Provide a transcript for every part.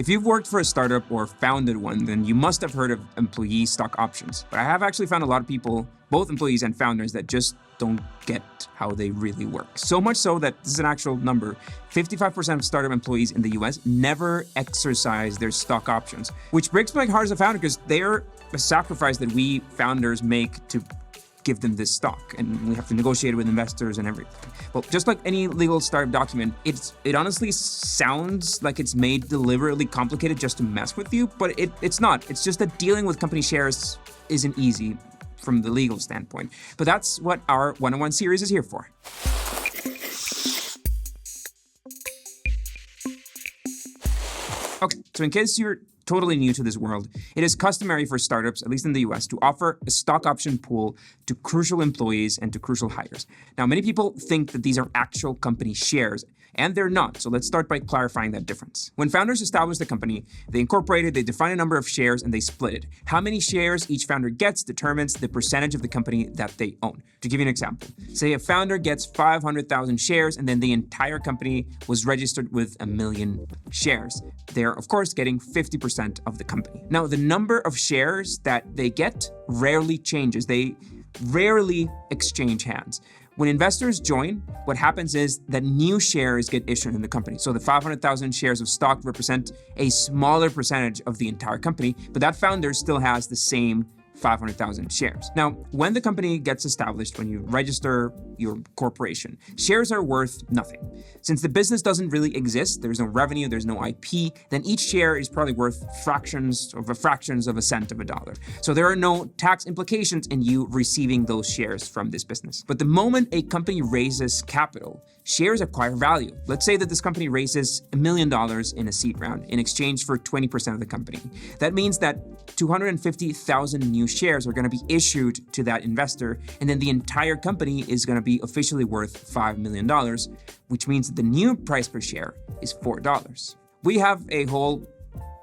If you've worked for a startup or founded one, then you must have heard of employee stock options. But I have actually found a lot of people, both employees and founders, that just don't get how they really work. So much so that this is an actual number. 55% of startup employees in the US never exercise their stock options, which breaks my heart as a founder because they're a sacrifice that we founders make to give them this stock, and we have to negotiate with investors and everything. Well, just like any legal startup document, it honestly sounds like it's made deliberately complicated just to mess with you, but it's not. It's just that dealing with company shares isn't easy from the legal standpoint. But that's what our one-on-one series is here for. Okay, so in case you're totally new to this world, it is customary for startups, at least in the US, to offer a stock option pool to crucial employees and to crucial hires. Now, many people think that these are actual company shares, and they're not. So let's start by clarifying that difference. When founders establish the company, they incorporate it, they define a number of shares, and they split it. How many shares each founder gets determines the percentage of the company that they own. To give you an example, say a founder gets 500,000 shares, and then the entire company was registered with 1 million shares. They're, of course, getting 50% of the company. Now, the number of shares that they get rarely changes. They rarely exchange hands. When investors join, what happens is that new shares get issued in the company. So the 500,000 shares of stock represent a smaller percentage of the entire company, but that founder still has the same 500,000 shares. Now, when the company gets established, when you register your corporation, shares are worth nothing. Since the business doesn't really exist, there's no revenue, there's no IP, then each share is probably worth fractions of a cent of a dollar. So there are no tax implications in you receiving those shares from this business. But the moment a company raises capital, shares acquire value. Let's say that this company raises $1 million in a seed round in exchange for 20% of the company. That means that 250,000 new shares are going to be issued to that investor, and then the entire company is going to be officially worth $5 million, which means that the new price per share is $4. We have a whole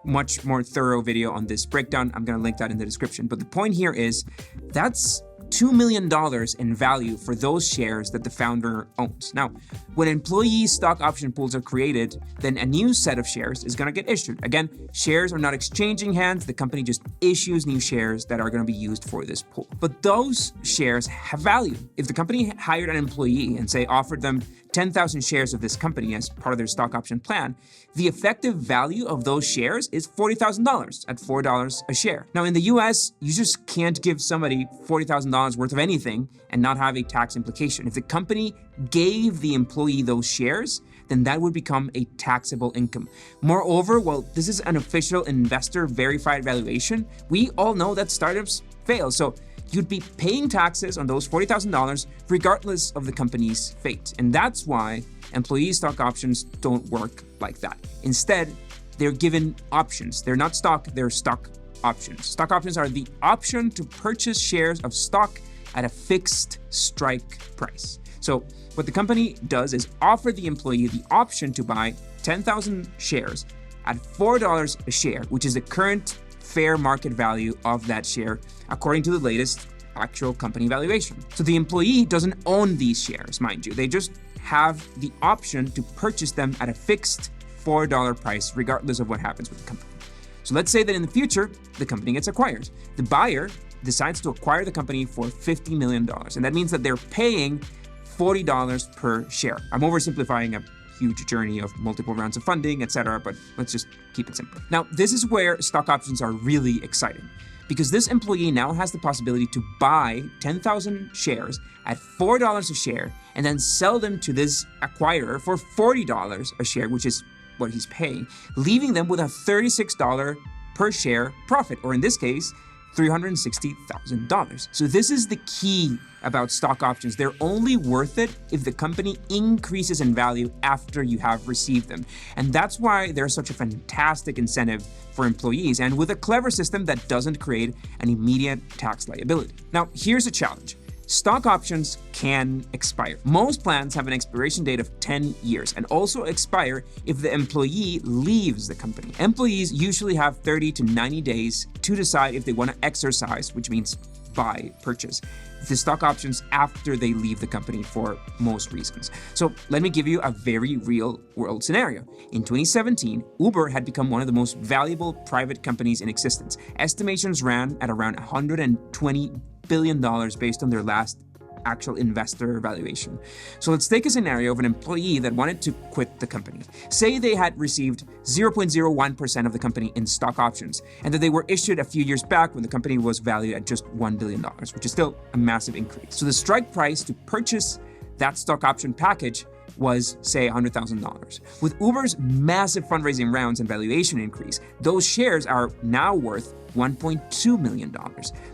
much more thorough video on this breakdown. I'm going to link that in the description. But the point here is that's $2 million in value for those shares that the founder owns. Now, when employee stock option pools are created, then a new set of shares is going to get issued. Again, shares are not exchanging hands. The company just issues new shares that are going to be used for this pool. But those shares have value. If the company hired an employee and, say, offered them 10,000 shares of this company as part of their stock option plan, the effective value of those shares is $40,000 at $4 a share. Now, in the US, you just can't give somebody $40,000 worth of anything and not have a tax implication. If the company gave the employee those shares, then that would become a taxable income. Moreover, while this is an official investor verified valuation, we all know that startups fail. So you'd be paying taxes on those $40,000 regardless of the company's fate. And that's why employee stock options don't work like that. Instead, they're given options. They're not stock, they're stock options. Stock options are the option to purchase shares of stock at a fixed strike price. So what the company does is offer the employee the option to buy 10,000 shares at $4 a share, which is the current fair market value of that share according to the latest actual company valuation. So the employee doesn't own these shares, mind you. They just have the option to purchase them at a fixed $4 price, regardless of what happens with the company. So let's say that in the future, the company gets acquired. The buyer decides to acquire the company for $50 million. And that means that they're paying $40 per share. I'm oversimplifying a huge journey of multiple rounds of funding, etc., but let's just keep it simple. Now, this is where stock options are really exciting, because this employee now has the possibility to buy 10,000 shares at $4 a share and then sell them to this acquirer for $40 a share, which is what he's paying, leaving them with a $36 per share profit, or in this case, $360,000. So this is the key about stock options. They're only worth it if the company increases in value after you have received them. And that's why they're such a fantastic incentive for employees, and with a clever system that doesn't create an immediate tax liability. Now, here's a challenge. Stock options can expire. Most plans have an expiration date of 10 years and also expire if the employee leaves the company. Employees usually have 30 to 90 days to decide if they want to exercise, which means purchase the stock options after they leave the company for most reasons. So let me give you a very real world scenario. In 2017, Uber had become one of the most valuable private companies in existence. Estimations ran at around $120 billion based on their last actual investor valuation. So let's take a scenario of an employee that wanted to quit the company. Say they had received 0.01% of the company in stock options, and that they were issued a few years back when the company was valued at just $1 billion, which is still a massive increase. So the strike price to purchase that stock option package was, say, $100,000. With Uber's massive fundraising rounds and valuation increase, those shares are now worth $1.2 million.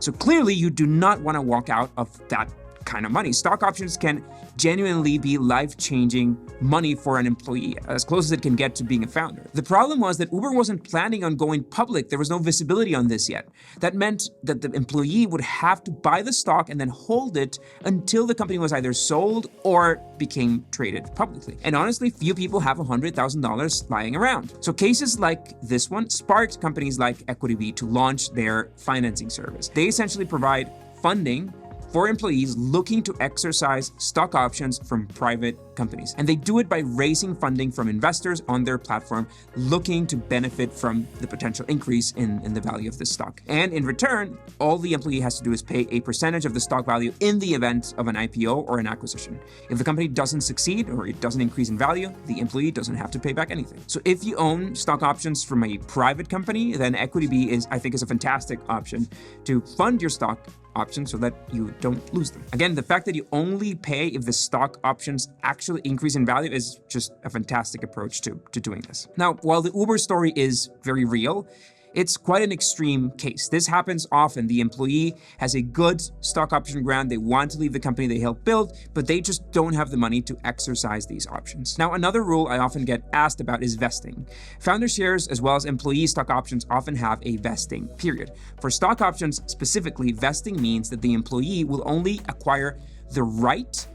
So clearly you do not want to walk out of that kind of money. Stock options can genuinely be life-changing money for an employee, as close as it can get to being a founder. The problem was that Uber wasn't planning on going public. There was no visibility on this yet. That meant that the employee would have to buy the stock and then hold it until the company was either sold or became traded publicly. And honestly, few people have $100,000 lying around. So cases like this one sparked companies like EquityB to launch their financing service. They essentially provide funding for employees looking to exercise stock options from private companies. And they do it by raising funding from investors on their platform looking to benefit from the potential increase in the value of the stock. And in return, all the employee has to do is pay a percentage of the stock value in the event of an IPO or an acquisition. If the company doesn't succeed or it doesn't increase in value, the employee doesn't have to pay back anything. So if you own stock options from a private company, then EquityB I think is a fantastic option to fund your stock options so that you don't lose them. Again, the fact that you only pay if the stock options actually increase in value is just a fantastic approach to doing this. Now, while the Uber story is very real, it's quite an extreme case. This happens often. The employee has a good stock option grant. They want to leave the company they helped build, but they just don't have the money to exercise these options. Now, another rule I often get asked about is vesting. Founder shares as well as employee stock options often have a vesting period. For stock options specifically, vesting means that the employee will only acquire the right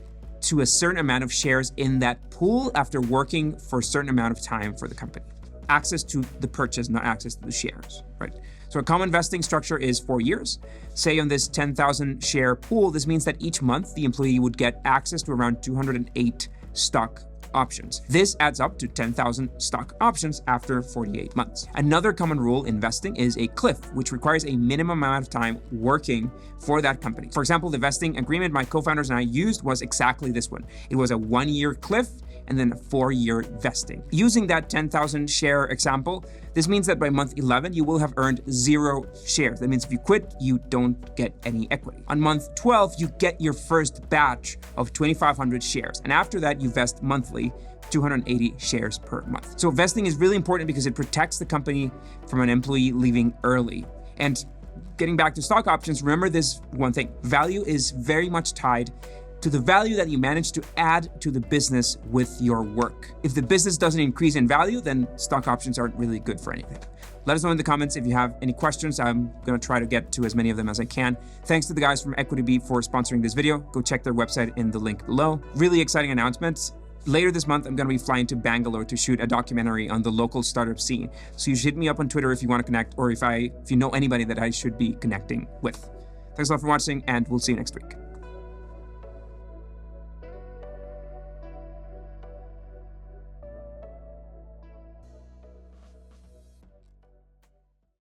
to a certain amount of shares in that pool after working for a certain amount of time for the company. Access to the purchase, not access to the shares, right? So a common vesting structure is 4 years. Say on this 10,000 share pool, this means that each month the employee would get access to around 208 stock options. This adds up to 10,000 stock options after 48 months. Another common rule in vesting is a cliff, which requires a minimum amount of time working for that company. For example, the vesting agreement my co-founders and I used was exactly this one. It was a 1-year cliff and then a 4-year vesting. Using that 10,000 share example, this means that by month 11, you will have earned 0 shares. That means if you quit, you don't get any equity. On month 12, you get your first batch of 2,500 shares. And after that, you vest monthly 280 shares per month. So vesting is really important because it protects the company from an employee leaving early. And getting back to stock options, remember this one thing. Value is very much tied to the value that you manage to add to the business with your work. If the business doesn't increase in value, then stock options aren't really good for anything. Let us know in the comments if you have any questions. I'm gonna try to get to as many of them as I can. Thanks to the guys from EquityB for sponsoring this video. Go check their website in the link below. Really exciting announcements. Later this month, I'm gonna be flying to Bangalore to shoot a documentary on the local startup scene. So you should hit me up on Twitter if you wanna connect, or if you know anybody that I should be connecting with. Thanks a lot for watching, and we'll see you next week.